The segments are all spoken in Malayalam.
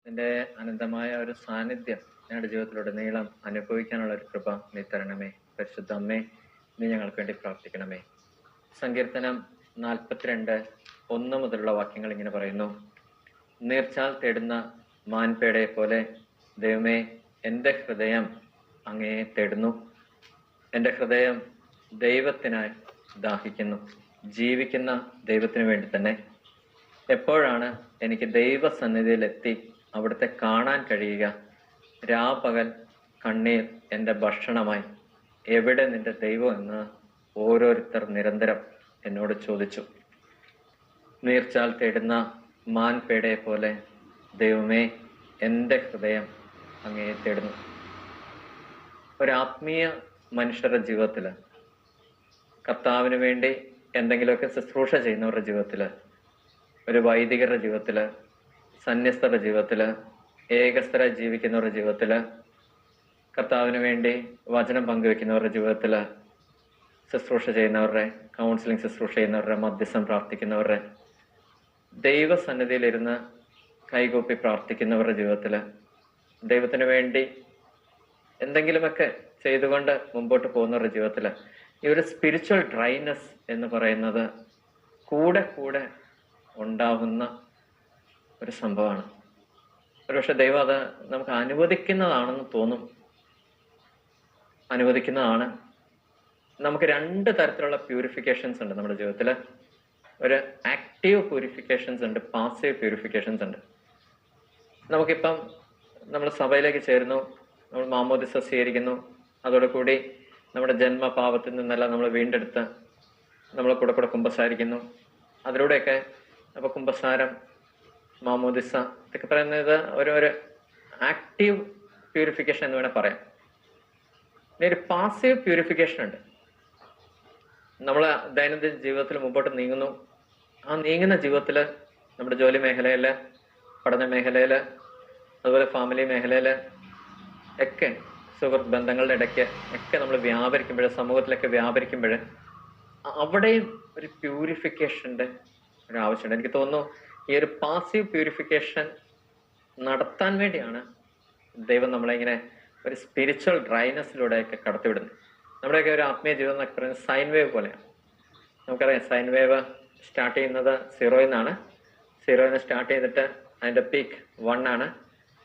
നിന്റെ അനന്തമായ ഒരു സാന്നിധ്യം ഞങ്ങളുടെ ജീവിതത്തിലൂടെ നീളം അനുഭവിക്കാനുള്ള ഒരു കൃപ നീ തരണമേ. പരിശുദ്ധ അമ്മേ, നീ ഞങ്ങൾക്ക് വേണ്ടി പ്രാർത്ഥിക്കണമേ. സങ്കീർത്തനം 42:1 മുതലുള്ള വാക്യങ്ങൾ ഇങ്ങനെ പറയുന്നു: നീർച്ചാൽ തേടുന്ന മാൻപേടയെ പോലെ ദൈവമേ, എൻ്റെ ഹൃദയം അങ്ങയെ തേടുന്നു. എൻ്റെ ഹൃദയം ദൈവത്തിനായി ദാഹിക്കുന്നു, ജീവിക്കുന്ന ദൈവത്തിന് വേണ്ടി തന്നെ. എപ്പോഴാണ് എനിക്ക് ദൈവസന്നിധിയിലെത്തി അവിടുത്തെ കാണാൻ കഴിയുക? രാപകൽ കണ്ണീർ എൻ്റെ ഭക്ഷണമായി. എവിടെ നിന്റെ ദൈവം എന്ന് ഓരോരുത്തർ നിരന്തരം എന്നോട് ചോദിച്ചു. നീർച്ചാൽ തേടുന്ന മാൻപേടയെ പോലെ ദൈവമേ, എൻ്റെ ഹൃദയം അങ്ങയെ തേടുന്നു. ഒരാത്മീയ മനുഷ്യരുടെ ജീവിതത്തിൽ, കർത്താവിന് വേണ്ടി എന്തെങ്കിലുമൊക്കെ ശുശ്രൂഷ ചെയ്യുന്നവരുടെ ജീവിതത്തിൽ, ഒരു വൈദികരുടെ ജീവിതത്തിൽ, സന്യസ്തരുടെ ജീവിതത്തിൽ, ഏകസ്ഥരായി ജീവിക്കുന്നവരുടെ ജീവിതത്തിൽ, കർത്താവിന് വേണ്ടി വചനം പങ്കുവെക്കുന്നവരുടെ ജീവിതത്തിൽ, ശുശ്രൂഷ ചെയ്യുന്നവരുടെ, കൗൺസിലിംഗ് ശുശ്രൂഷ ചെയ്യുന്നവരുടെ, മധ്യസ്ഥം പ്രാർത്ഥിക്കുന്നവരുടെ, ദൈവസന്നിധിയിലിരുന്ന് കൈകൂപ്പി പ്രാർത്ഥിക്കുന്നവരുടെ ജീവിതത്തിൽ, ദൈവത്തിന് വേണ്ടി എന്തെങ്കിലുമൊക്കെ ചെയ്തുകൊണ്ട് മുമ്പോട്ട് പോകുന്നവരുടെ ജീവിതത്തിൽ ഈ ഒരു സ്പിരിച്വൽ ഡ്രൈനെസ് എന്ന് പറയുന്നത് കൂടെ കൂടെ ഉണ്ടാകുന്ന ഒരു സംഭവമാണ്. ഒരുപക്ഷെ ദൈവം അത് നമുക്ക് അനുവദിക്കുന്നതാണെന്ന് തോന്നും. അനുവദിക്കുന്നതാണ്. നമുക്ക് 2 തരത്തിലുള്ള പ്യൂരിഫിക്കേഷൻസ് ഉണ്ട് നമ്മുടെ ജീവിതത്തിൽ. ഒരു ആക്റ്റീവ് പ്യൂരിഫിക്കേഷൻസ് ഉണ്ട്, പാസീവ് പ്യൂരിഫിക്കേഷൻസ് ഉണ്ട്. നമുക്കിപ്പം നമ്മൾ സഭയിലേക്ക് ചേരുന്നു, നമ്മൾ മാമോദിസ സ്വീകരിക്കുന്നു, അതോടുകൂടി നമ്മുടെ ജന്മപാപത്തിൽ നിന്നെല്ലാം നമ്മൾ വീണ്ടെടുത്ത് നമ്മൾ കൂടെ കുമ്പസാരിക്കുന്നു. അതിലൂടെയൊക്കെ അപ്പോൾ കുമ്പസാരം, മാമോദിസ ഇതൊക്കെ പറയുന്നത് ഒരു ആക്റ്റീവ് പ്യൂരിഫിക്കേഷൻ എന്ന് വേണേൽ പറയാം. ഇനി ഒരു പാസീവ് പ്യൂരിഫിക്കേഷൻ ഉണ്ട്. നമ്മൾ ദൈനംദിന ജീവിതത്തിൽ മുമ്പോട്ട് നീങ്ങുന്നു. ആ നീങ്ങുന്ന ജീവിതത്തിൽ നമ്മുടെ ജോലി മേഖലയിൽ, പഠന മേഖലയിൽ, അതുപോലെ ഫാമിലി മേഖലയിൽ ഒക്കെ, സുഹൃത്ത് ബന്ധങ്ങളുടെ ഇടയ്ക്ക് ഒക്കെ നമ്മൾ വ്യാപരിക്കുമ്പോൾ, സമൂഹത്തിലൊക്കെ വ്യാപരിക്കുമ്പോൾ അവിടെയും ഒരു പ്യൂരിഫിക്കേഷൻ്റെ ഒരു ആവശ്യമുണ്ട്. എനിക്ക് തോന്നുന്നു ഈ ഒരു പാസീവ് പ്യൂരിഫിക്കേഷൻ നടത്താൻ വേണ്ടിയാണ് ദൈവം നമ്മളെ ഇങ്ങനെ ഒരു സ്പിരിച്വൽ ഡ്രൈനെസ്സിലൂടെയൊക്കെ കടത്തിവിടുന്നത്. നമ്മുടെയൊക്കെ ഒരു ആത്മീയ ജീവിതം എന്നൊക്കെ പറയുന്നത് സൈൻ വേവ് പോലെയാണ്. നമുക്കറിയാം, സൈൻ വേവ് സ്റ്റാർട്ട് ചെയ്യുന്നത് 0 നിന്നാണ്. 0 സ്റ്റാർട്ട് ചെയ്തിട്ട് അതിൻ്റെ പീക്ക് 1 ആണ്.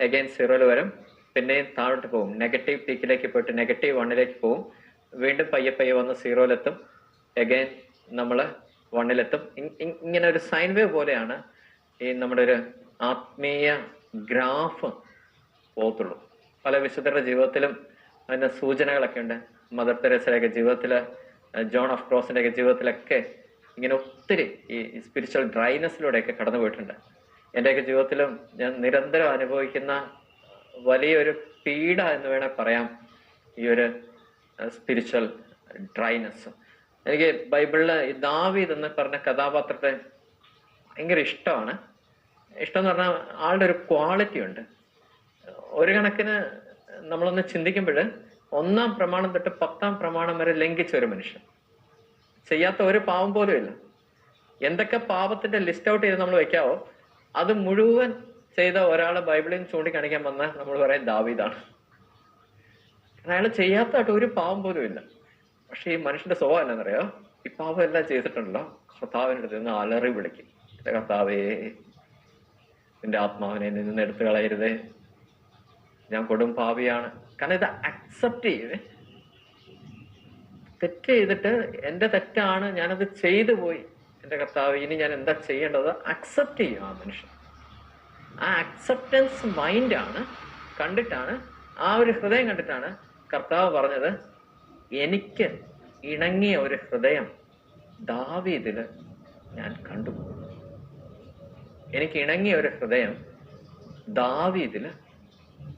അഗൈൻ 0 വരും, പിന്നെയും താഴോട്ട് പോകും. നെഗറ്റീവ് പീക്കിലേക്ക് പോയിട്ട് നെഗറ്റീവ് 1 പോകും. വീണ്ടും പയ്യെ വന്ന് 0 അഗൈൻ നമ്മൾ 1 ഇങ്ങനെ ഒരു സൈൻ വേവ് പോലെയാണ് ഈ നമ്മുടെ ഒരു ആത്മീയ ഗ്രാഫ് പോകത്തുള്ളൂ. പല വിശുദ്ധരുടെ ജീവിതത്തിലും അതിൻ്റെ സൂചനകളൊക്കെ ഉണ്ട്. മദർ തെരേസയുടെയൊക്കെ ജീവിതത്തിൽ, ജോൺ ഓഫ് ക്രോസിൻ്റെയൊക്കെ ജീവിതത്തിലൊക്കെ ഇങ്ങനെ ഒത്തിരി ഈ സ്പിരിച്വൽ ഡ്രൈനെസ്സിലൂടെയൊക്കെ കടന്നു പോയിട്ടുണ്ട്. എൻ്റെയൊക്കെ ജീവിതത്തിലും ഞാൻ നിരന്തരം അനുഭവിക്കുന്ന വലിയൊരു പീഡ എന്ന് വേണേൽ പറയാം ഈ ഒരു സ്പിരിച്വൽ ഡ്രൈനെസ്. എനിക്ക് ബൈബിളിൽ ഈ ദാവീദ് എന്ന് പറഞ്ഞ കഥാപാത്രത്തെ ഭയങ്കര ഇഷ്ടമാണ്. ഇഷ്ടം എന്ന് പറഞ്ഞാൽ ആളുടെ ഒരു ക്വാളിറ്റി ഉണ്ട്. ഒരു കണക്കിന് നമ്മളൊന്ന് ചിന്തിക്കുമ്പോൾ 1-ാം പ്രമാണം തൊട്ട് 10-ാം പ്രമാണം വരെ ലംഘിച്ച ഒരു മനുഷ്യൻ, ചെയ്യാത്ത ഒരു പാവം പോലും ഇല്ല. എന്തൊക്കെ പാപത്തിന്റെ ലിസ്റ്റ് ഔട്ട് ചെയ്ത് നമ്മൾ വെക്കാവോ അത് മുഴുവൻ ചെയ്ത ഒരാളെ ബൈബിളിൽ ചൂണ്ടിക്കാണിക്കാൻ വന്നാൽ നമ്മൾ പറയാൻ ദാവീദാണ്. അയാൾ ചെയ്യാത്തതായിട്ട് ഒരു പാവം പോലും ഇല്ല. പക്ഷെ ഈ മനുഷ്യന്റെ സ്വഭാവം എന്നാന്നറിയോ? ഈ പാപം എല്ലാം ചെയ്തിട്ടുണ്ടല്ലോ, കർത്താവിൻ്റെ അടുത്ത് നിന്ന് അലറി വിളിക്കും, കർത്താവേ, നിന്റെ ആത്മാവിനെ നിന്ന് എടുത്തു കളയരുതേ, ഞാൻ കൊടും പാപിയാണ്. കാരണം ഇത് അക്സെപ്റ്റ് ചെയ്തേ. തെറ്റ് ചെയ്തിട്ട് എൻ്റെ തെറ്റാണ്, ഞാനത് ചെയ്തു പോയി, എൻ്റെ കർത്താവ്, ഇനി ഞാൻ എന്താ ചെയ്യേണ്ടത്? അക്സെപ്റ്റ് ചെയ്യും ആ മനുഷ്യൻ. ആ അക്സെപ്റ്റൻസ് മൈൻഡാണ് കണ്ടിട്ടാണ്, ആ ഒരു ഹൃദയം കണ്ടിട്ടാണ് കർത്താവ് പറഞ്ഞത്, എനിക്ക് ഇണങ്ങിയ ഒരു ഹൃദയം ദാവീദിൽ ഞാൻ കണ്ടു. എനിക്ക് ഇണങ്ങിയ ഒരു ഹൃദയം ദാവീദിൽ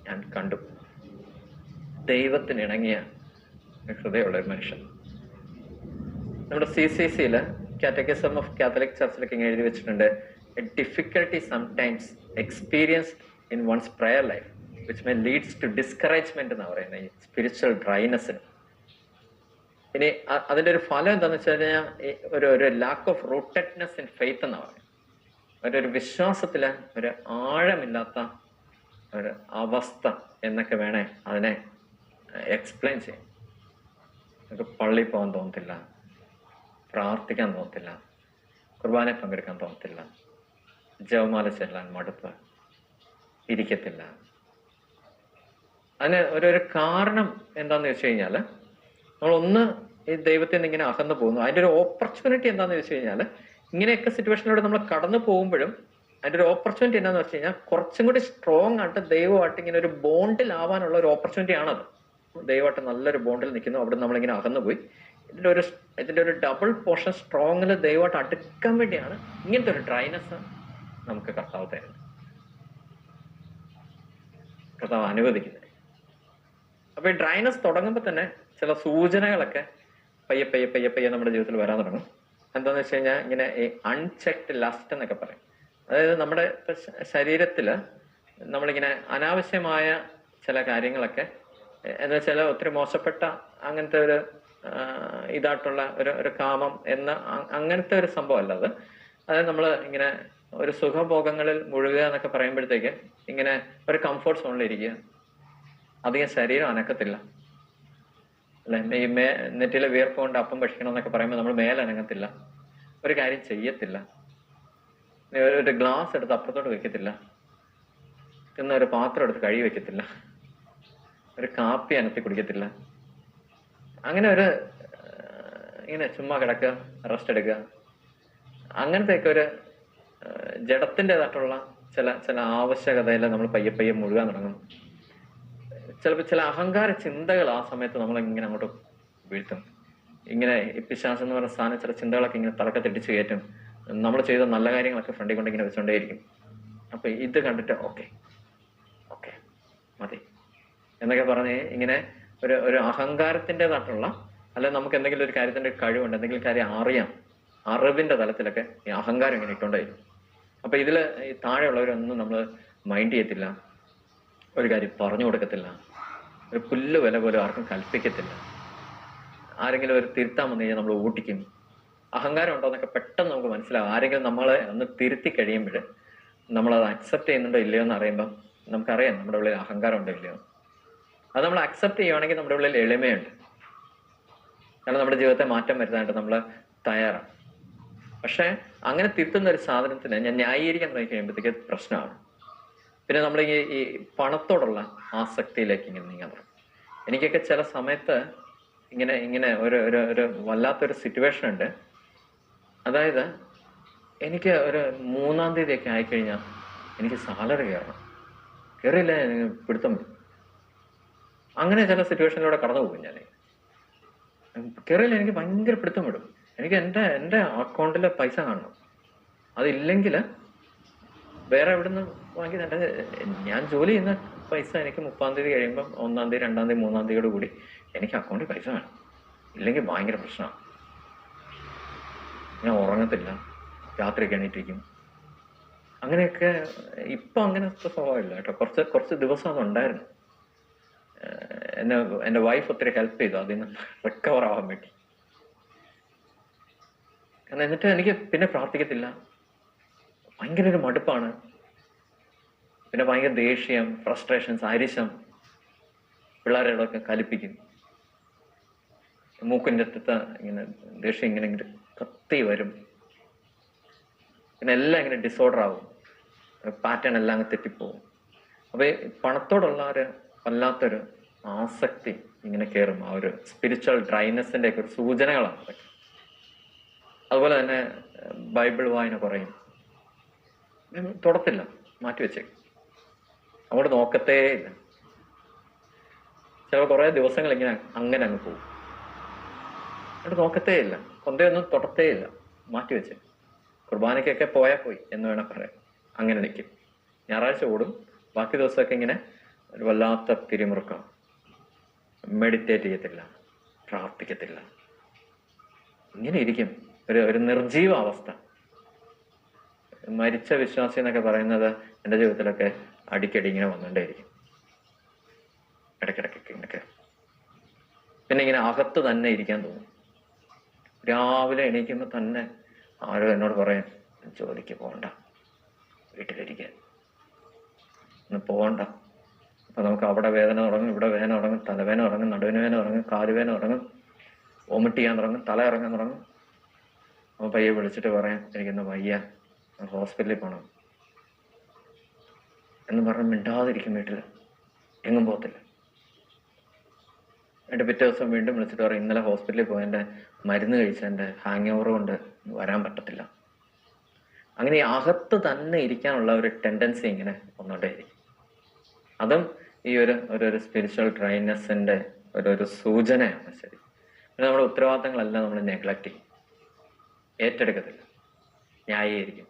ഞാൻ കണ്ടു. ദൈവത്തിന് ഇണങ്ങിയ ഹൃദയമുള്ള ഒരു മനുഷ്യൻ. നമ്മുടെ CCCയിൽ കാറ്റഗിസം ഓഫ് കാത്തലിക് ചർച്ചിലൊക്കെ ഇങ്ങനെ എഴുതി വെച്ചിട്ടുണ്ട്, a difficulty sometimes experienced in one's prayer life which may leads to discouragement എന്നാണ് പറയുന്നത് ഈ സ്പിരിച്വൽ ഡ്രൈനെസ്സിന്. ഇനി അതിൻ്റെ ഒരു ഫലം എന്താണെന്ന് വെച്ച് കഴിഞ്ഞാൽ ഒരു ലാക്ക് ഓഫ് റൂട്ടഡ്നെസ് ഇൻ ഫെയ്ത്ത് എന്നാണ് പറയുന്നത്. ഒരു വിശ്വാസത്തിൽ ഒരു ആഴമില്ലാത്ത ഒരു അവസ്ഥ എന്നൊക്കെ വേണേ അതിനെ എക്സ്പ്ലെയിൻ ചെയ്യും. നമുക്ക് പള്ളിയിൽ പോകാൻ തോന്നത്തില്ല, പ്രാർത്ഥിക്കാൻ തോന്നത്തില്ല, കുർബാനയിൽ പങ്കെടുക്കാൻ തോന്നത്തില്ല, ജപമാല ചെല്ലാൻ മടുപ്പ്, ഇരിക്കത്തില്ല. അതിന് ഒരു കാരണം എന്താന്ന് വെച്ച് കഴിഞ്ഞാൽ, നമ്മളൊന്ന് ഈ ദൈവത്തിൽ നിന്ന് ഇങ്ങനെ അകന്നു പോകുന്നു. അതിൻ്റെ ഒരു ഓപ്പർച്യൂണിറ്റി എന്താന്ന് വെച്ച് കഴിഞ്ഞാൽ, ഇങ്ങനെയൊക്കെ സിറ്റുവേഷനിലൂടെ നമ്മൾ കടന്നു പോകുമ്പോഴും അതിൻ്റെ ഒരു ഓപ്പർച്യൂണിറ്റി എന്താണെന്ന് വെച്ച് കഴിഞ്ഞാൽ, കുറച്ചും കൂടി സ്ട്രോങ് ആയിട്ട് ദൈവമായിട്ട് ഇങ്ങനെ ഒരു ബോണ്ടിലാവാനുള്ള ഒരു ഓപ്പർച്യൂണിറ്റി ആണത്. ദൈവമായിട്ട് നല്ലൊരു ബോണ്ടിൽ നിൽക്കുന്നു, അവിടെ നമ്മളിങ്ങനെ അകന്നു പോയി ഇതിൻ്റെ ഒരു ഡബിൾ പോർഷൻ സ്ട്രോങ്ങിൽ ദൈവമായിട്ട് അടുക്കാൻ വേണ്ടിയാണ് ഇങ്ങനത്തെ ഒരു ഡ്രൈനെസ് നമുക്ക് കർത്താവ് തരുന്നത്, കർത്താവ് അനുവദിക്കുന്നത്. അപ്പൊ ഈ ഡ്രൈനെസ് തുടങ്ങുമ്പോൾ തന്നെ ചില സൂചനകളൊക്കെ പയ്യെ പയ്യെ പയ്യെ പയ്യെ നമ്മുടെ ജീവിതത്തിൽ വരാൻ തുടങ്ങും. എന്താന്ന് വെച്ച് കഴിഞ്ഞാൽ ഇങ്ങനെ ഈ അൺചെക്ഡ് ലസ്റ്റ് എന്നൊക്കെ പറയും. അതായത് നമ്മുടെ ശരീരത്തിൽ നമ്മളിങ്ങനെ അനാവശ്യമായ ചില കാര്യങ്ങളൊക്കെ, എന്ന് വെച്ചാൽ ഒത്തിരി മോശപ്പെട്ട അങ്ങനത്തെ ഒരു ഇതായിട്ടുള്ള ഒരു കാമം എന്ന അങ്ങനത്തെ ഒരു സംഭവം അല്ല അത്. അതായത് നമ്മൾ ഇങ്ങനെ ഒരു സുഖഭോഗങ്ങളിൽ മുഴുകുക എന്നൊക്കെ പറയുമ്പോഴത്തേക്ക് ഇങ്ങനെ ഒരു കംഫർട്ട് സോണിലിരിക്കുക, അധികം ശരീരം അനക്കത്തില്ല അല്ലെ. ഈ നെറ്റിലെ വിയർപ്പ് കൊണ്ട് അപ്പം ഭക്ഷിക്കണം എന്നൊക്കെ പറയുമ്പോൾ നമ്മൾ മേലനങ്ങത്തില്ല, ഒരു കാര്യം ചെയ്യത്തില്ല, ഒരു ഗ്ലാസ് എടുത്ത് അപ്പുറത്തോട്ട് വെക്കത്തില്ല, ഇന്ന് ഒരു പാത്രം എടുത്ത് കഴുകി വെക്കത്തില്ല, ഒരു കാപ്പി അനത്തി കുടിക്കത്തില്ല. അങ്ങനെ ഇങ്ങനെ ചുമ്മാ കിടക്കുക, റെസ്റ്റ് എടുക്കുക, അങ്ങനത്തെയൊക്കെ ഒരു ജഡത്തിൻ്റെതായിട്ടുള്ള ചില ആവശ്യകതയിൽ നമ്മൾ പയ്യെ പയ്യെ മുഴുകാൻ തുടങ്ങും. ചിലപ്പോൾ ചില അഹങ്കാര ചിന്തകൾ ആ സമയത്ത് നമ്മളിങ്ങനെ അങ്ങോട്ട് വീഴ്ത്തും. ഇങ്ങനെ പിശാച് എന്ന് പറയുന്ന സ്ഥാനം ചില ചിന്തകളൊക്കെ ഇങ്ങനെ തലക്കത്തിടിച്ച് കയറ്റും. നമ്മൾ ചെയ്ത നല്ല കാര്യങ്ങളൊക്കെ ഫ്രണ്ടിൽ കൊണ്ട് ഇങ്ങനെ വെച്ചുകൊണ്ടേയിരിക്കും. അപ്പൊ ഇത് കണ്ടിട്ട് ഓക്കെ മതി എന്നൊക്കെ പറഞ്ഞ് ഇങ്ങനെ ഒരു അഹങ്കാരത്തിൻ്റെതായിട്ടുള്ള, അല്ലെ നമുക്ക് എന്തെങ്കിലും ഒരു കാര്യത്തിന്റെ കഴിവുണ്ട്, എന്തെങ്കിലും കാര്യം അറിയാം, അറിവിന്റെ തലത്തിലൊക്കെ ഈ അഹങ്കാരം ഇങ്ങനെ ഇട്ടുകൊണ്ടായിരിക്കും. അപ്പൊ ഇതിൽ ഈ താഴെയുള്ളവരൊന്നും നമ്മൾ മൈൻഡ് ചെയ്യത്തില്ല, ഒരു കാര്യം പറഞ്ഞു കൊടുക്കത്തില്ല, ഒരു പുല്ല് വില പോലും ആർക്കും കൽപ്പിക്കത്തില്ല. ആരെങ്കിലും ഒരു തിരുത്താൻ വന്നു കഴിഞ്ഞാൽ നമ്മൾ ഓട്ടിക്കും. അഹങ്കാരം ഉണ്ടോന്നൊക്കെ പെട്ടെന്ന് നമുക്ക് മനസ്സിലാവും. ആരെങ്കിലും നമ്മളെ ഒന്ന് തിരുത്തി കഴിയുമ്പോൾ നമ്മളത് അക്സെപ്റ്റ് ചെയ്യുന്നുണ്ടോ ഇല്ലയോ എന്ന് അറിയുമ്പം നമുക്കറിയാം നമ്മുടെ ഉള്ളിൽ അഹങ്കാരം ഉണ്ടോ ഇല്ലയോ. അത് നമ്മൾ അക്സെപ്റ്റ് ചെയ്യുവാണെങ്കിൽ നമ്മുടെ ഉള്ളിൽ എളിമയുണ്ട്, കാരണം നമ്മുടെ ജീവിതത്തെ മാറ്റം വരുത്താനായിട്ട് നമ്മൾ തയ്യാറാണ്. പക്ഷെ അങ്ങനെ തിരുത്തുന്ന ഒരു സാധനത്തിന് ഞാൻ ന്യായീകരിക്കാൻ തുടങ്ങി കഴിയുമ്പോഴത്തേക്ക് പ്രശ്നമാണ്. പിന്നെ നമ്മൾ ഈ പണത്തോടുള്ള ആസക്തിയിലേക്ക് ഇങ്ങനെ നീങ്ങാൻ തുടങ്ങും. എനിക്കൊക്കെ ചില സമയത്ത് ഇങ്ങനെ ഒരു വല്ലാത്തൊരു സിറ്റുവേഷൻ ഉണ്ട്. അതായത് എനിക്ക് ഒരു 3-ാം തീയതിയൊക്കെ ആയിക്കഴിഞ്ഞാൽ എനിക്ക് സാലറി കയറില്ല, പിടുത്തം വിടും. അങ്ങനെ ചില സിറ്റുവേഷനിലൂടെ കടന്നു പോകും. ഞാൻ കയറിയില്ല, എനിക്ക് ഭയങ്കര പിടുത്തം വിടും. എനിക്ക് എൻ്റെ അക്കൗണ്ടിലെ പൈസ കാണണം. അതില്ലെങ്കിൽ വേറെ എവിടെ നിന്ന് വാങ്ങി ഞാൻ ജോലി ചെയ്യുന്ന പൈസ എനിക്ക് 30-ാം തീയതി കഴിയുമ്പം 1-ാം തീയതി 2-ാം തീയതി 3-ാം തീയതിയോട് കൂടി എനിക്ക് അക്കൗണ്ടിൽ പൈസ വേണം. ഇല്ലെങ്കിൽ ഭയങ്കര പ്രശ്നമാണ്. ഞാൻ ഉറങ്ങത്തില്ല, രാത്രിയൊക്കെ എണീറ്റിരിക്കും. അങ്ങനെയൊക്കെ ഇപ്പം അങ്ങനത്തെ സ്വഭാവമില്ല കേട്ടോ. കുറച്ച് ദിവസം അതുണ്ടായിരുന്നു. എൻ്റെ വൈഫ് ഒത്തിരി ഹെൽപ്പ് ചെയ്തു അതിൽ നിന്ന് റിക്കവർ ആവാൻ വേണ്ടി. എന്നിട്ട് എനിക്ക് പിന്നെ പ്രാർത്ഥിക്കത്തില്ല, ഭയങ്കര ഒരു മടുപ്പാണ്, പിന്നെ ഭയങ്കര ദേഷ്യം, ഫ്രസ്ട്രേഷൻസ്, അരിശം, പിള്ളേരോടൊക്കെ കലിപ്പിക്കും. മൂക്കിൻ്റെ അടുത്ത് ഇങ്ങനെ ദേഷ്യം ഇങ്ങനെ കത്തി വരും. പിന്നെ എല്ലാം ഇങ്ങനെ ഡിസോർഡർ ആവും, പാറ്റേൺ എല്ലാം അങ്ങ് തെറ്റിപ്പോവും. അപ്പൊ ഈ പണത്തോടുള്ള ഒരു വല്ലാത്തൊരു ആസക്തി ഇങ്ങനെ കയറും. ആ ഒരു സ്പിരിച്വൽ ഡ്രൈനെസിന്റെ ഒക്കെ ഒരു സൂചനകളാണ് അതൊക്കെ. അതുപോലെ തന്നെ ബൈബിൾ വായന കുറയും, തൊടത്തില്ല, മാറ്റിവെച്ചേക്കും, അങ്ങോട്ട് നോക്കത്തേ ഇല്ല. ചില കുറേ ദിവസങ്ങൾ ഇങ്ങനെ അങ്ങനെ അങ്ങ് പോകും, അങ്ങോട്ട് നോക്കത്തേ ഇല്ല, കൊന്തയൊന്നും തൊടത്തേ ഇല്ല, മാറ്റിവെച്ച്. കുർബാനയ്ക്കൊക്കെ പോയാൽ പോയി എന്ന് വേണം പറയാം. അങ്ങനെ നിൽക്കും. ഞായറാഴ്ച ഓടും, ബാക്കി ദിവസമൊക്കെ ഇങ്ങനെ ഒരു വല്ലാത്ത പിരിമുറുക്കം. മെഡിറ്റേറ്റ് ചെയ്യത്തില്ല, പ്രാർത്ഥിക്കത്തില്ല, ഇങ്ങനെ ഇരിക്കും. ഒരു നിർജീവ അവസ്ഥ. മരിച്ച വിശ്വാസി എന്നൊക്കെ പറയുന്നത് എൻ്റെ ജീവിതത്തിലൊക്കെ അടിക്കടി ഇങ്ങനെ വന്നുകൊണ്ടേയിരിക്കും, ഇടയ്ക്കിടയ്ക്കൊക്കെ ഇങ്ങനെയൊക്കെ. പിന്നെ ഇങ്ങനെ അകത്ത് തന്നെ ഇരിക്കാൻ തോന്നും. രാവിലെ എണീക്കുമ്പോൾ തന്നെ ആരോ എന്നോട് പറയും, ജോലിക്ക് പോകണ്ട, വീട്ടിലിരിക്കാൻ, ഇന്ന് പോകണ്ട, അപ്പം നമുക്ക് അവിടെ വേദന തുടങ്ങും, ഇവിടെ വേദന തുടങ്ങും, തലവേദന തുടങ്ങും, നടുവിന് വേദന തുടങ്ങും, കാലുവേദന തുടങ്ങും, വോമിറ്റ് ചെയ്യാൻ തുടങ്ങും, തല ഇറങ്ങാൻ തുടങ്ങും. അപ്പോൾ പയ്യെ വിളിച്ചിട്ട് പറയാം, എനിക്കൊന്ന് വയ്യ, ഹോസ്പിറ്റലിൽ പോകണം എന്ന് പറഞ്ഞ് മിണ്ടാതിരിക്കും. വീട്ടിൽ എങ്ങും പോകത്തില്ല. എന്നിട്ട് പിറ്റേ ദിവസം വീണ്ടും വിളിച്ചിട്ട് പറയും, ഇന്നലെ ഹോസ്പിറ്റലിൽ പോയതിൻ്റെ മരുന്ന് കഴിച്ചതിൻ്റെ ഹാങ് ഓവർ കൊണ്ട് വരാൻ പറ്റത്തില്ല. അങ്ങനെ ഈ അകത്ത് തന്നെ ഇരിക്കാനുള്ള ഒരു ടെൻഡൻസി ഇങ്ങനെ വന്നുകൊണ്ടേയിരിക്കും. അതും ഈ ഒരു സ്പിരിച്വൽ ഡ്രൈനെസ്സിൻ്റെ ഒരു സൂചനയാണ്. ശരി, പിന്നെ നമ്മുടെ ഉത്തരവാദിത്തങ്ങളെല്ലാം നമ്മൾ നെഗ്ലക്റ്റ് ചെയ്യും, ഏറ്റെടുക്കത്തില്ല, ന്യായീകരിക്കും.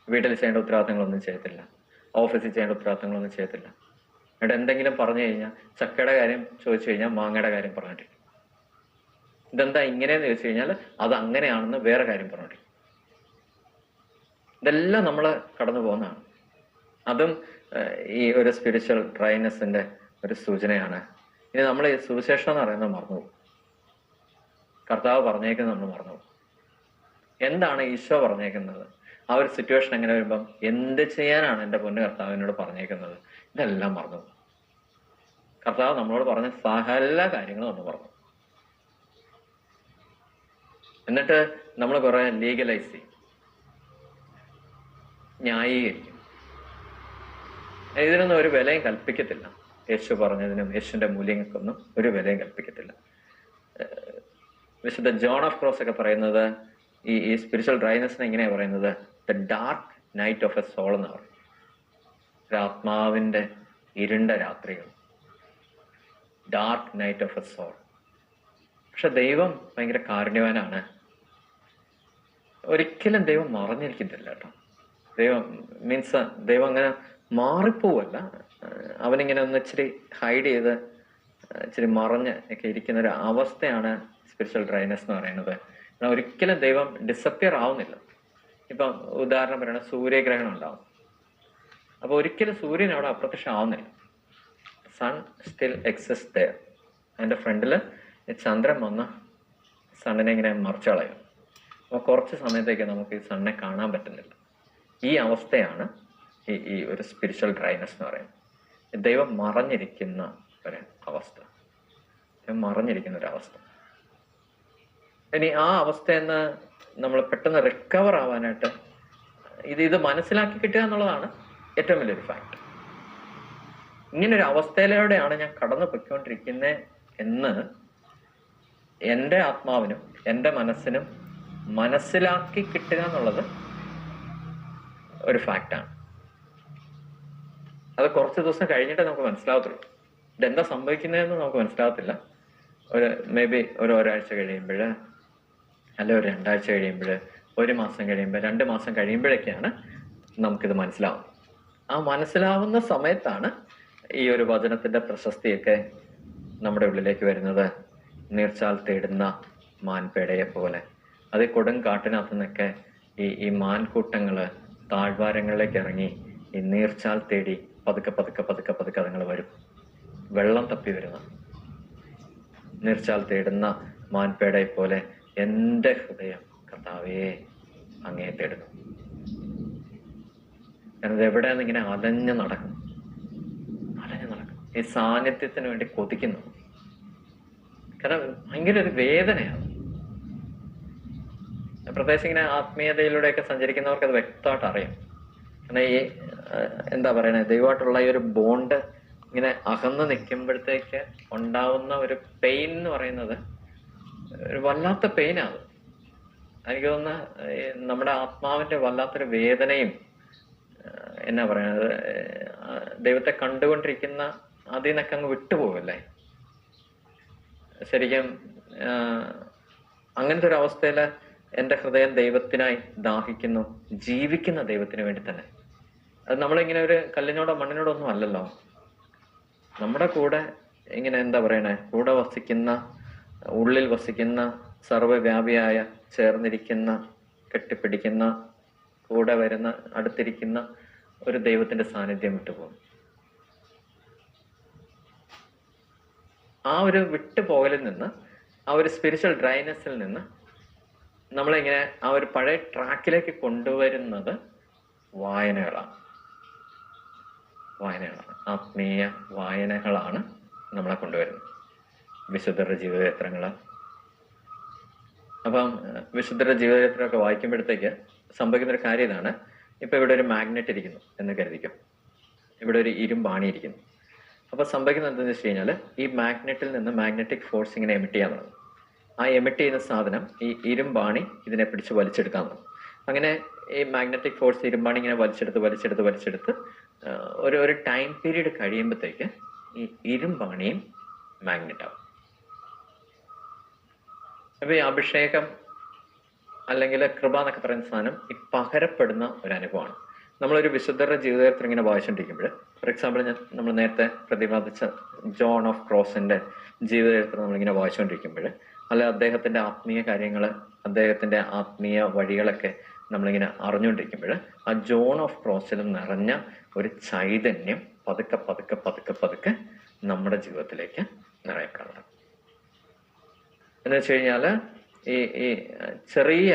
വീട്ടിൽ ചെയ്യേണ്ട ഉത്തരവാദിത്തങ്ങളൊന്നും ചെയ്യത്തില്ല, ഓഫീസിൽ ചെയ്യേണ്ട ഉത്തരവാദിത്തങ്ങളൊന്നും ചെയ്യത്തില്ല. എന്നിട്ട് എന്തെങ്കിലും പറഞ്ഞു കഴിഞ്ഞാൽ ചക്കയുടെ കാര്യം ചോദിച്ചു കഴിഞ്ഞാൽ മാങ്ങയുടെ കാര്യം പറഞ്ഞിട്ടില്ല. ഇതെന്താ ഇങ്ങനെയെന്ന് ചോദിച്ചു കഴിഞ്ഞാൽ അത് അങ്ങനെയാണെന്ന് വേറെ കാര്യം പറഞ്ഞിട്ടില്ല. ഇതെല്ലാം നമ്മൾ കടന്നു പോകുന്നതാണ്. അതും ഈ ഒരു സ്പിരിച്വൽ ഡ്രൈനെസ്സിന്റെ ഒരു സൂചനയാണ്. ഇനി നമ്മൾ ഈ സുവിശേഷം എന്ന് പറയുന്നത് മറന്നുപോകും. കർത്താവ് പറഞ്ഞേക്കുന്നത് നമ്മൾ മറന്നുപോകും. എന്താണ് ഈശോ പറഞ്ഞേക്കുന്നത്? ആ ഒരു സിറ്റുവേഷൻ എങ്ങനെ വരുമ്പം എന്ത് ചെയ്യാനാണ് എൻ്റെ പൊന്നു കർത്താവിനോട് പറഞ്ഞേക്കുന്നത്? ഇതെല്ലാം മറന്നുപോകും. കർത്താവ് നമ്മളോട് പറഞ്ഞ സകല കാര്യങ്ങളും നമ്മൾ പറഞ്ഞു. എന്നിട്ട് നമ്മൾ കുറെ ലീഗലൈസ് ചെയ്യും, ന്യായീകരിക്കും. ഇതിനൊന്നും ഒരു വിലയും കൽപ്പിക്കത്തില്ല. യേശു പറഞ്ഞതിനും യേശുവിന്റെ മൂല്യങ്ങൾക്കൊന്നും ഒരു വിലയും കൽപ്പിക്കത്തില്ല. വിശുദ്ധ ജോൺ ഓഫ് ക്രോസ് ഒക്കെ പറയുന്നത് ഈ സ്പിരിച്വൽ ഡ്രൈനെസ്സിനെ എങ്ങനെയാണ് പറയുന്നത്? The dark night of a soul എന്ന് പറയും. ഒരു ആത്മാവിന്റെ ഇരുണ്ട രാത്രികൾ, dark night of a soul. പക്ഷെ ദൈവം ഭയങ്കര കാരുണ്യവാനാണ്. ഒരിക്കലും ദൈവം മറഞ്ഞിരിക്കുന്നില്ല കേട്ടോ. ദൈവം അങ്ങനെ മാറിപ്പോവല്ല. അവനിങ്ങനെ ഒന്ന് ഇച്ചിരി ഹൈഡ് ചെയ്ത് ഇച്ചിരി മറഞ്ഞ് ഒക്കെ ഇരിക്കുന്ന ഒരു അവസ്ഥയാണ് സ്പിരിച്വൽ ഡ്രൈനെസ് എന്ന് പറയുന്നത്. ഒരിക്കലും ദൈവം ഡിസപ്പിയർ ആവുന്നില്ല. ഇപ്പം ഉദാഹരണം പറയണ സൂര്യഗ്രഹണം ഉണ്ടാവും. അപ്പൊ ഒരിക്കലും സൂര്യൻ അവിടെ അപ്രത്യക്ഷം ആവുന്നില്ല. Sun still exist there. അതിന്റെ ഫ്രണ്ടിൽ ചന്ദ്രൻ വന്ന് സണ്ണിനെ ഇങ്ങനെ മറിച്ച് കളയും. അപ്പോൾ കുറച്ച് സമയത്തേക്ക് നമുക്ക് ഈ സണ്ണിനെ കാണാൻ പറ്റുന്നില്ല. ഈ അവസ്ഥയാണ് ഈ ഒരു സ്പിരിച്വൽ ഡ്രൈനെസ് എന്ന് പറയുന്നത്. ദൈവം മറഞ്ഞിരിക്കുന്ന ഒരു അവസ്ഥ, മറഞ്ഞിരിക്കുന്ന ഒരു അവസ്ഥ. ഇനി ആ അവസ്ഥയിൽ നിന്ന് നമ്മൾ പെട്ടെന്ന് റിക്കവർ ആവാനായിട്ട് ഇത് മനസ്സിലാക്കി കിട്ടുക എന്നുള്ളതാണ് ഏറ്റവും വലിയൊരു ഫാക്ട്. ഇങ്ങനൊരു അവസ്ഥയിലൂടെയാണ് ഞാൻ കടന്നു പൊയ്ക്കൊണ്ടിരിക്കുന്നത് എന്ന് എൻ്റെ ആത്മാവിനും എൻ്റെ മനസ്സിനും മനസ്സിലാക്കി കിട്ടുക എന്നുള്ളത് ഒരു ഫാക്റ്റാണ്. അത് കുറച്ച് ദിവസം കഴിഞ്ഞിട്ടേ നമുക്ക് മനസ്സിലാവത്തുള്ളൂ. ഇതെന്താ സംഭവിക്കുന്നതെന്ന് നമുക്ക് മനസ്സിലാവത്തില്ല. മേ ബി ഒരാഴ്ച കഴിയുമ്പോൾ, അല്ല ഒരു 2 ആഴ്ച കഴിയുമ്പോൾ, 1 മാസം കഴിയുമ്പോൾ, 2 മാസം കഴിയുമ്പോഴൊക്കെയാണ് നമുക്കിത് മനസ്സിലാവും. ആ മനസ്സിലാവുന്ന സമയത്താണ് ഈ ഒരു വചനത്തിന്റെ പ്രശസ്തിയൊക്കെ നമ്മുടെ ഉള്ളിലേക്ക് വരുന്നത്. നീർച്ചാൽ തേടുന്ന മാൻപേടയെ പോലെ. അത് കൊടും കാട്ടിനകത്തു നിന്നൊക്കെ ഈ മാൻകൂട്ടങ്ങള് താഴ്വാരങ്ങളിലേക്ക് ഇറങ്ങി ഈ നീർച്ചാൽ തേടി പതുക്കെ പതുക്കെ പതുക്കെ പതുക്കെ അതുങ്ങൾ വരും. വെള്ളം തപ്പി വരുന്ന നീർച്ചാൽ തേടുന്ന മാൻപേടയെ പോലെ എൻ്റെ ഹൃദയം കർത്താവേ അങ്ങയെ തേടുന്നു. ഞാനത് എവിടെയാന്ന് ഇങ്ങനെ അലഞ്ഞു നടക്കും. ഈ സാന്നിധ്യത്തിന് വേണ്ടി കൊതിക്കുന്നു. കാരണം ഭയങ്കര ഒരു വേദനയാണ്. പ്രത്യേകിച്ച് ഇങ്ങനെ ആത്മീയതയിലൂടെയൊക്കെ സഞ്ചരിക്കുന്നവർക്ക് അത് വ്യക്തമായിട്ട് അറിയാം. കാരണം ഈ എന്താ പറയണേ, ദൈവമായിട്ടുള്ള ഈ ഒരു ബോണ്ട് ഇങ്ങനെ അകന്ന് നിൽക്കുമ്പോഴത്തേക്ക് ഉണ്ടാവുന്ന ഒരു പെയിൻ എന്ന് പറയുന്നത് ഒരു വല്ലാത്ത പെയിനാണ്. എനിക്ക് തോന്നുന്ന നമ്മുടെ ആത്മാവിന്റെ വല്ലാത്തൊരു വേദനയും എന്നാ പറയണത്, ദൈവത്തെ കണ്ടുകൊണ്ടിരിക്കുന്ന അതിൽ നിന്നൊക്കെ അങ്ങ് വിട്ടുപോകല്ലേ. ശരിക്കും അങ്ങനത്തെ ഒരു അവസ്ഥയില് എൻ്റെ ഹൃദയം ദൈവത്തിനായി ദാഹിക്കുന്നു, ജീവിക്കുന്ന ദൈവത്തിന് വേണ്ടി തന്നെ. അത് നമ്മളിങ്ങനെ ഒരു കല്ലിനോടോ മണ്ണിനോടോ ഒന്നും അല്ലല്ലോ. നമ്മുടെ കൂടെ ഇങ്ങനെ എന്താ പറയണേ, കൂടെ വസിക്കുന്ന, ഉള്ളിൽ വസിക്കുന്ന, സർവ്വവ്യാപിയായ, ചേർന്നിരിക്കുന്ന, കെട്ടിപ്പിടിക്കുന്ന, കൂടെ വരുന്ന, അടുത്തിരിക്കുന്ന ഒരു ദൈവത്തിന്റെ സാന്നിധ്യം വിട്ടുപോകും. ആ ഒരു വിട്ടുപോകലിൽ നിന്ന്, ആ ഒരു സ്പിരിച്വൽ ഡ്രൈനെസ്സിൽ നിന്ന് നമ്മളിങ്ങനെ ആ ഒരു പഴയ ട്രാക്കിലേക്ക് കൊണ്ടുവരുന്നത് വായനകളാണ്. വായനകളാണ്, ആത്മീയ വായനകളാണ് നമ്മളെ കൊണ്ടുവരുന്നത്, വിശുദ്ധരുടെ ജീവചരിത്രങ്ങൾ. അപ്പം വിശുദ്ധരുടെ ജീവചരിത്രമൊക്കെ വായിക്കുമ്പോഴത്തേക്ക് സംഭവിക്കുന്നൊരു കാര്യം ഇതാണ്. ഇപ്പം ഇവിടെ ഒരു മാഗ്നറ്റ് ഇരിക്കുന്നു എന്ന് കരുതിക്കും, ഇവിടെ ഒരു ഇരുമ്പാണി ഇരിക്കുന്നു. അപ്പോൾ സംഭവിക്കുന്നത് എന്താണെന്ന് വെച്ച് കഴിഞ്ഞാൽ ഈ മാഗ്നറ്റിൽ നിന്ന് മാഗ്നറ്റിക് ഫോഴ്സ് ഇങ്ങനെ എമിറ്റ് ചെയ്യാൻ തുടങ്ങും. ആ എമിറ്റ് ചെയ്യുന്ന സാധനം ഈ ഇരുമ്പാണി ഇതിനെ പിടിച്ച് വലിച്ചെടുക്കാൻ തുടങ്ങും. അങ്ങനെ ഈ മാഗ്നറ്റിക് ഫോഴ്സ് ഇരുമ്പാണി ഇങ്ങനെ വലിച്ചെടുത്ത് ഒരു ടൈം പീരീഡ് കഴിയുമ്പോഴത്തേക്ക് ഈ ഇരുമ്പാണിയും മാഗ്നറ്റ് ആവും. അപ്പോൾ ഈ അഭിഷേകം അല്ലെങ്കിൽ കൃപ എന്നൊക്കെ പറയുന്ന സാധനം ഈ പകരപ്പെടുന്ന ഒരു അനുഭവമാണ്. നമ്മളൊരു വിശുദ്ധരുടെ ജീവിതത്തിൽ ഇങ്ങനെ വായിച്ചുകൊണ്ടിരിക്കുമ്പോൾ, ഫോർ എക്സാമ്പിൾ നമ്മൾ നേരത്തെ പ്രതിപാദിച്ച ജോൺ ഓഫ് ക്രോസിന്റെ ജീവിതചരിത്രം നമ്മളിങ്ങനെ വായിച്ചുകൊണ്ടിരിക്കുമ്പോൾ, അല്ലെ അദ്ദേഹത്തിന്റെ ആത്മീയ കാര്യങ്ങൾ, അദ്ദേഹത്തിന്റെ ആത്മീയ വഴികളൊക്കെ നമ്മളിങ്ങനെ അറിഞ്ഞുകൊണ്ടിരിക്കുമ്പോൾ, ആ ജോൺ ഓഫ് ക്രോസിലും നിറഞ്ഞ ഒരു ചൈതന്യം പതുക്കെ പതുക്കെ പതുക്കെ പതുക്കെ നമ്മുടെ ജീവിതത്തിലേക്ക് നിറയപ്പെടാം. എന്ന് വെച്ച് കഴിഞ്ഞാൽ ഈ ചെറിയ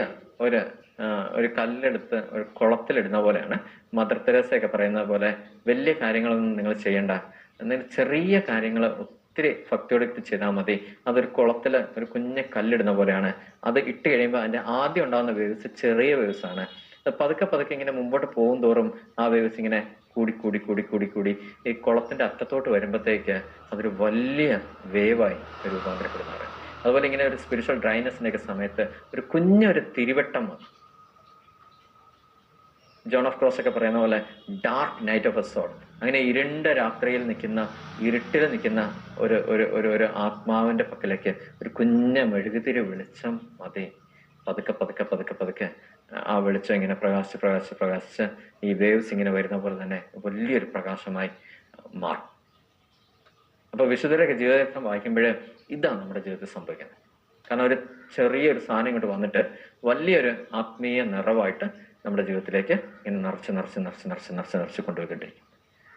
ഒരു കല്ലെടുത്ത് ഒരു കുളത്തിലിടുന്ന പോലെയാണ്. മദർ തെരേസയൊക്കെ പറയുന്നത് പോലെ വലിയ കാര്യങ്ങളൊന്നും നിങ്ങൾ ചെയ്യണ്ട, എന്നാൽ ചെറിയ കാര്യങ്ങൾ ഒത്തിരി ഭക്തിയോടെ ചെയ്താൽ മതി. അതൊരു കുളത്തിൽ ഒരു കുഞ്ഞ കല്ലിടുന്ന പോലെയാണ്. അത് ഇട്ട് കഴിയുമ്പോൾ അതിൻ്റെ ആദ്യം ഉണ്ടാകുന്ന വേവ്സ് ചെറിയ വേവ്സാണ്. പതുക്കെ പതുക്കെ ഇങ്ങനെ മുമ്പോട്ട് പോകും തോറും ആ വേവ്സ് ഇങ്ങനെ കൂടി ഈ കുളത്തിന്റെ അറ്റത്തോട്ട് വരുമ്പോഴത്തേക്ക് അതൊരു വലിയ വേവായി രൂപാന്തരപ്പെടുന്നവരാണ്. അതുപോലെ ഇങ്ങനെ ഒരു സ്പിരിച്വൽ ഡ്രൈനസിന്റെ ഒക്കെ സമയത്ത് ഒരു കുഞ്ഞൊരു തിരിവട്ടം വന്നു. ജോൺ ഓഫ് ക്രോസ് ഒക്കെ പറയുന്ന പോലെ dark night of a soul. അങ്ങനെ ഇരുണ്ട രാത്രിയിൽ നിൽക്കുന്ന, ഇരുട്ടിൽ നിൽക്കുന്ന ഒരു ആത്മാവിന്റെ പക്കലേക്ക് ഒരു കുഞ്ഞ മെഴുകുതിരി വെളിച്ചം മതി. പതുക്കെ ആ വെളിച്ചം ഇങ്ങനെ പ്രകാശിച്ച് ഈ വേവ്സ് ഇങ്ങനെ വരുന്ന പോലെ തന്നെ വലിയൊരു പ്രകാശമായി മാറും. അപ്പൊ വിശുദ്ധരൊക്കെ ജീവിതം വായിക്കുമ്പോൾ ഇതാണ് നമ്മുടെ ജീവിതത്തിൽ സംഭവിക്കുന്നത്. കാരണം ഒരു ചെറിയൊരു സാധനം ഇങ്ങോട്ട് വന്നിട്ട് വലിയൊരു ആത്മീയ നിറവായിട്ട് നമ്മുടെ ജീവിതത്തിലേക്ക് ഇങ്ങനെ നിറച്ച് കൊണ്ടുപോയിക്കൊണ്ടിരിക്കും.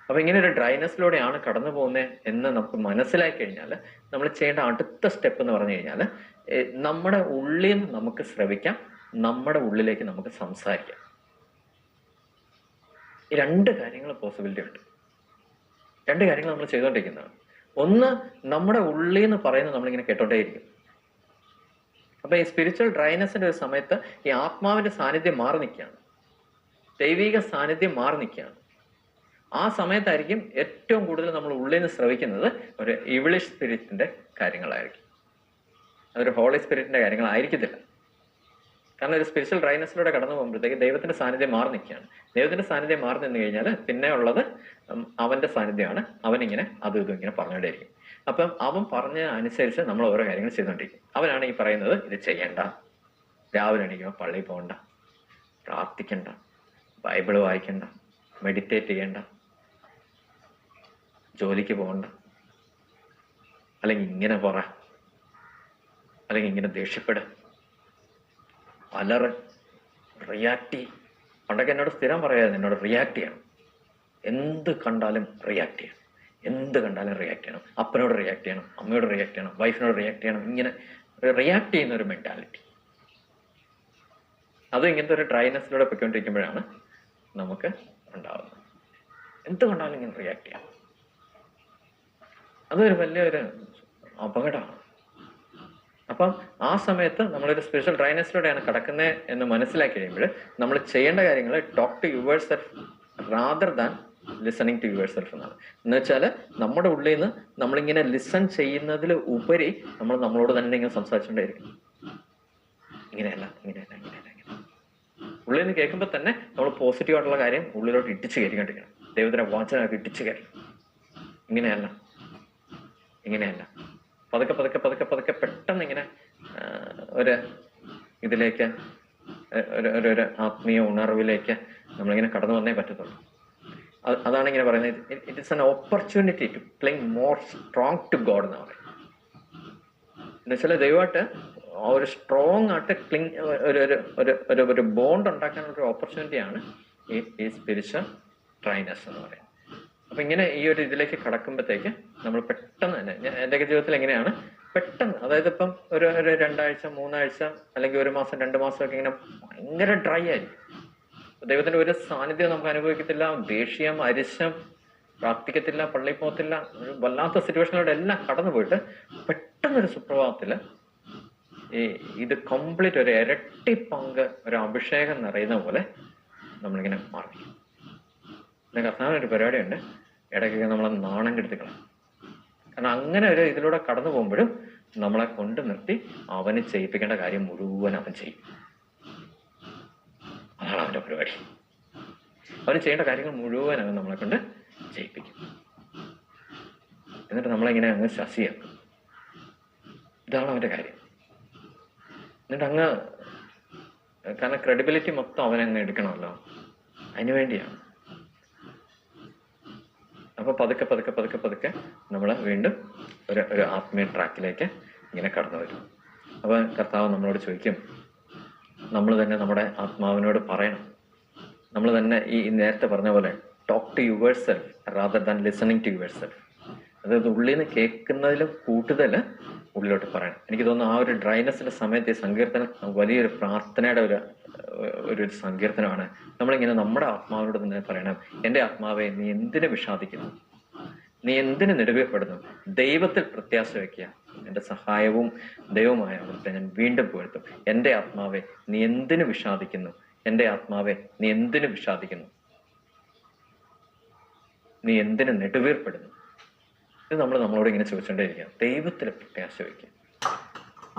അപ്പൊ ഇങ്ങനെ ഒരു ഡ്രൈനസിലൂടെയാണ് കടന്നു പോകുന്നത് എന്ന് നമുക്ക് മനസ്സിലാക്കി കഴിഞ്ഞാൽ നമ്മൾ ചെയ്യേണ്ട അടുത്ത സ്റ്റെപ്പ് എന്ന് പറഞ്ഞു കഴിഞ്ഞാൽ നമ്മുടെ ഉള്ളിൽ നിന്ന് നമുക്ക് ശ്രവിക്കാം, നമ്മുടെ ഉള്ളിലേക്ക് നമുക്ക് സംസാരിക്കാം. ഈ രണ്ട് കാര്യങ്ങൾ പോസിബിലിറ്റി ഉണ്ട്. രണ്ട് കാര്യങ്ങൾ നമ്മൾ ചെയ്തുകൊണ്ടിരിക്കുന്നതാണ്. ഒന്ന്, നമ്മുടെ ഉള്ളിൽ നിന്ന് പറയുന്നത് നമ്മളിങ്ങനെ കേട്ടോണ്ടേയിരിക്കും. അപ്പൊ ഈ സ്പിരിച്വൽ ഡ്രൈനസിന്റെ ഒരു സമയത്ത് ഈ ആത്മാവിന്റെ സാന്നിധ്യം മാറി നിൽക്കുകയാണ്, ദൈവിക സാന്നിധ്യം മാറി നിൽക്കുകയാണ്. ആ സമയത്തായിരിക്കും ഏറ്റവും കൂടുതൽ നമ്മൾ ഉള്ളിൽ നിന്ന് ശ്രവിക്കുന്നത് ഒരു ഇവിളിഷ് സ്പിരിറ്റിന്റെ കാര്യങ്ങളായിരിക്കും. അതൊരു ഹോളി സ്പിരിറ്റിന്റെ കാര്യങ്ങളായിരിക്കത്തില്ല. കാരണം ഒരു സ്പിരിച്വൽ ഡ്രൈനസിലൂടെ കടന്നു പോകുമ്പോഴത്തേക്ക് ദൈവത്തിന്റെ സാന്നിധ്യം മാറി നിൽക്കുകയാണ്. ദൈവത്തിന്റെ സാന്നിധ്യം മാറി നിന്ന് കഴിഞ്ഞാൽ പിന്നെ ഉള്ളത് അവന്റെ സാന്നിധ്യമാണ്. അവനിങ്ങനെ അതും ഇതും ഇങ്ങനെ പറഞ്ഞുകൊണ്ടേയിരിക്കും. അപ്പം അവൻ പറഞ്ഞ അനുസരിച്ച് നമ്മൾ ഓരോ കാര്യങ്ങൾ ചെയ്തുകൊണ്ടിരിക്കും. അവനാണ് ഈ പറയുന്നത്, ഇത് ചെയ്യണ്ട, രാവിലെ എണീക്കുമ്പോൾ പള്ളിയിൽ പോകണ്ട, പ്രാർത്ഥിക്കണ്ട, ബൈബിള് വായിക്കണ്ട, മെഡിറ്റേറ്റ് ചെയ്യണ്ട, ജോലിക്ക് പോകണ്ട, അല്ലെങ്കിൽ ഇങ്ങനെ പറ, അല്ലെങ്കിൽ ഇങ്ങനെ ദേഷ്യപ്പെട്, അലറ്, റിയാക്ട് ചെയ്യും. പണ്ടൊക്കെ എന്നോട് സ്ഥിരം പറയാതെ എന്നോട് റിയാക്ട് ചെയ്യണം, എന്ത് കണ്ടാലും റിയാക്ട് ചെയ്യണം, എന്ത് കണ്ടാലും റിയാക്ട് ചെയ്യണം, അപ്പനോട് റിയാക്ട് ചെയ്യണം, അമ്മയോട് റിയാക്ട് ചെയ്യണം, വൈഫിനോട് റിയാക്ട് ചെയ്യണം. ഇങ്ങനെ റിയാക്ട് ചെയ്യുന്ന ഒരു മെന്റാലിറ്റി, അത് ഇങ്ങനത്തെ ഒരു ഡ്രൈനസിലൂടെ പൊയ്ക്കൊണ്ടിരിക്കുമ്പോഴാണ് നമുക്ക് ഉണ്ടാവുന്നത്. എന്ത് കണ്ടാലും ഇങ്ങനെ റിയാക്ട് ചെയ്യാം. അതൊരു വലിയൊരു അപകടമാണ്. അപ്പം ആ സമയത്ത് നമ്മളൊരു സ്പിരിച്വൽ ഡ്രൈനസിലൂടെയാണ് കിടക്കുന്നത് എന്ന് മനസ്സിലാക്കി കഴിയുമ്പോൾ നമ്മൾ ചെയ്യേണ്ട കാര്യങ്ങൾ talk to yourself rather than listening to yourself എന്നാണ്. എന്ന് വെച്ചാൽ നമ്മുടെ ഉള്ളിൽ നിന്ന് നമ്മളിങ്ങനെ ലിസൺ ചെയ്യുന്നതിൽ ഉപരി നമ്മൾ നമ്മളോട് തന്നെ ഇങ്ങനെ സംസാരിച്ചുകൊണ്ടേയിരിക്കും. ഇങ്ങനെയല്ല. ഉള്ളിൽ നിന്ന് കേൾക്കുമ്പോൾ തന്നെ നമ്മൾ പോസിറ്റീവായിട്ടുള്ള കാര്യം ഉള്ളിലോട്ട് ഇടിച്ചു കയറിക്കൊണ്ടിരിക്കണം. ദൈവത്തിൻ്റെ വാചനമൊക്കെ ഇടിച്ചു കയറി. ഇങ്ങനെയല്ല. പതുക്കെ പെട്ടെന്ന് ഇങ്ങനെ ഒരു ഇതിലേക്ക് ഒരു ആത്മീയ ഉണർവിലേക്ക് നമ്മളിങ്ങനെ കടന്നു വന്നേ പറ്റത്തുള്ളൂ. അതാണ് ഇങ്ങനെ പറയുന്നത്, it is an opportunity to cling more strong to God എന്ന് പറയും. എന്നുവെച്ചാൽ ദൈവമായിട്ട് ഒരു സ്ട്രോങ് ആയിട്ട് ക്ലിങ് ഒരു ബോണ്ട് ഉണ്ടാക്കാനുള്ള ഓപ്പർച്യൂണിറ്റിയാണ് ഈ സ്പിരിച്വൽ ഡ്രൈനസ് എന്ന് പറയുന്നത്. അപ്പൊ ഇങ്ങനെ ഈ ഒരു ഇതിലേക്ക് കടക്കുമ്പോഴത്തേക്ക് നമ്മൾ പെട്ടെന്ന് തന്നെ, എൻ്റെ ജീവിതത്തിൽ എങ്ങനെയാണ് പെട്ടെന്ന്, അതായത് ഇപ്പം ഒരു 2 ആഴ്ച 3 ആഴ്ച അല്ലെങ്കിൽ 1 മാസം 2 മാസമൊക്കെ ഇങ്ങനെ ഭയങ്കര ഡ്രൈ ആയിരിക്കും. ദൈവത്തിന്റെ ഒരു സാന്നിധ്യം നമുക്ക് അനുഭവിക്കത്തില്ല. ദേഷ്യം, അരിശം, പ്രാർത്ഥിക്കത്തില്ല, പള്ളിയിൽ പോകത്തില്ല, ഒരു വല്ലാത്ത സിറ്റുവേഷനിലൂടെ എല്ലാം കടന്നു പോയിട്ട് പെട്ടെന്നൊരു സുപ്രഭാതത്തില് ഇത് കംപ്ലീറ്റ് ഒരു ഇരട്ടി പങ്ക് ഒരു അഭിഷേകം നിറയുന്ന പോലെ നമ്മളിങ്ങനെ മാറി. പിന്നെ കർത്താവിനൊരു പരിപാടിയുണ്ട്, ഇടയ്ക്കൊക്കെ നമ്മളെ നാണം കെടുത്തിക്കണം. കാരണം അങ്ങനെ ഒരു ഇതിലൂടെ കടന്നു പോകുമ്പോഴും നമ്മളെ കൊണ്ട് നിർത്തി അവന് ചെയ്യിപ്പിക്കേണ്ട കാര്യം മുഴുവൻ അവൻ ചെയ്യും. അതാണ് അവൻ്റെ പരിപാടി. അവന് ചെയ്യേണ്ട കാര്യങ്ങൾ മുഴുവൻ അവൻ നമ്മളെ കൊണ്ട് ചെയ്യിപ്പിക്കും. എന്നിട്ട് നമ്മളിങ്ങനെ അങ്ങ് ശശിയാക്കും. ഇതാണ് അവൻ്റെ കാര്യം. എന്നിട്ട് അങ്ങ്, കാരണം ക്രെഡിബിലിറ്റി മൊത്തം അവനങ്ങ് എടുക്കണമല്ലോ, അതിനു വേണ്ടിയാണ്. അപ്പൊ പതുക്കെ പതുക്കെ പതുക്കെ പതുക്കെ നമ്മൾ വീണ്ടും ഒരു ആത്മീയ ട്രാക്കിലേക്ക് ഇങ്ങനെ കടന്നു വരും. അപ്പൊ കർത്താവ് നമ്മളോട് ചോദിക്കും, നമ്മൾ തന്നെ നമ്മുടെ ആത്മാവിനോട് പറയണം. നമ്മൾ തന്നെ ഈ നേരത്തെ പറഞ്ഞ പോലെ talk to yourself rather than listening to yourself. അതായത് ഉള്ളിൽ നിന്ന് കേൾക്കുന്നതിലും കൂടുതൽ ഉള്ളിലോട്ട് പറയണം. എനിക്ക് തോന്നുന്നു ആ ഒരു ഡ്രൈനെസ്സിന്റെ സമയത്ത് ഈ സങ്കീർത്തനം വലിയൊരു പ്രാർത്ഥനയുടെ ഒരു സങ്കീർത്തനമാണ്. നമ്മളിങ്ങനെ നമ്മുടെ ആത്മാവിനോട് തന്നെ പറയണം, എൻ്റെ ആത്മാവെ നീ എന്തിനു വിഷാദിക്കുന്നു, നീ എന്തിനു നെടുവേർപ്പെടുന്നു, ദൈവത്തിൽ പ്രത്യാശ വയ്ക്കുക, എൻ്റെ സഹായവും ദൈവമായ അവിടുത്തെ ഞാൻ വീണ്ടും പുകഴ്ത്തും. എൻ്റെ ആത്മാവെ നീ എന്തിനു വിഷാദിക്കുന്നു, എൻ്റെ ആത്മാവെ നീ എന്തിനു വിഷാദിക്കുന്നു, നീ എന്തിനു നെടുവേർപ്പെടുന്നു. ഇത് നമ്മളോട് ഇങ്ങനെ ചോദിച്ചുകൊണ്ടേയിരിക്കുക. ദൈവത്തിൽ പ്രത്യാശ വയ്ക്കുക,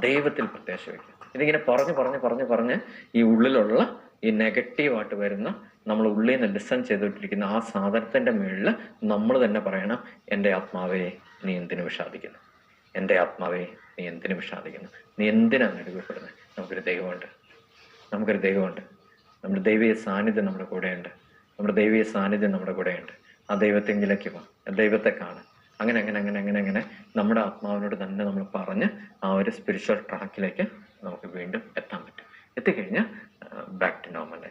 ദൈവത്തിൽ പ്രത്യാശ വയ്ക്കുക. ഇതിങ്ങനെ പറഞ്ഞ് പറഞ്ഞ് പറഞ്ഞ് പറഞ്ഞ് ഈ ഉള്ളിലുള്ള ഈ നെഗറ്റീവായിട്ട് വരുന്ന, നമ്മൾ ഉള്ളിൽ നിന്ന് ലിസൺ ചെയ്തുകൊണ്ടിരിക്കുന്ന ആ സാധനത്തിന്റെ മുകളിൽ നമ്മൾ തന്നെ പറയണം, എൻ്റെ ആത്മാവേ നീ എന്തിനു വിഷാദിക്കുന്നു, എൻ്റെ ആത്മാവേ നീ എന്തിനു വിഷാദിക്കുന്നു, നീ എന്തിനാണ് നെടുവേർപ്പെടുന്നത്. നമുക്കൊരു ദൈവമുണ്ട്, നമുക്കൊരു ദൈവമുണ്ട്. നമ്മുടെ ദൈവീയ സാന്നിധ്യം നമ്മുടെ കൂടെയുണ്ട്, നമ്മുടെ ദൈവീയ സാന്നിധ്യം നമ്മുടെ കൂടെയുണ്ട്. ആ ദൈവത്തെങ്കിലേക്ക് വാ, ദൈവത്തെ കാണും. അങ്ങനെ അങ്ങനെ അങ്ങനെ അങ്ങനെ അങ്ങനെ നമ്മുടെ ആത്മാവിനോട് തന്നെ നമ്മൾ പറഞ്ഞ് ആ ഒരു സ്പിരിച്വൽ ട്രാക്കിലേക്ക് നമുക്ക് വീണ്ടും എത്താൻ പറ്റും. എത്തിക്കഴിഞ്ഞാൽ ബാക്ക് ടു നോർമൽ.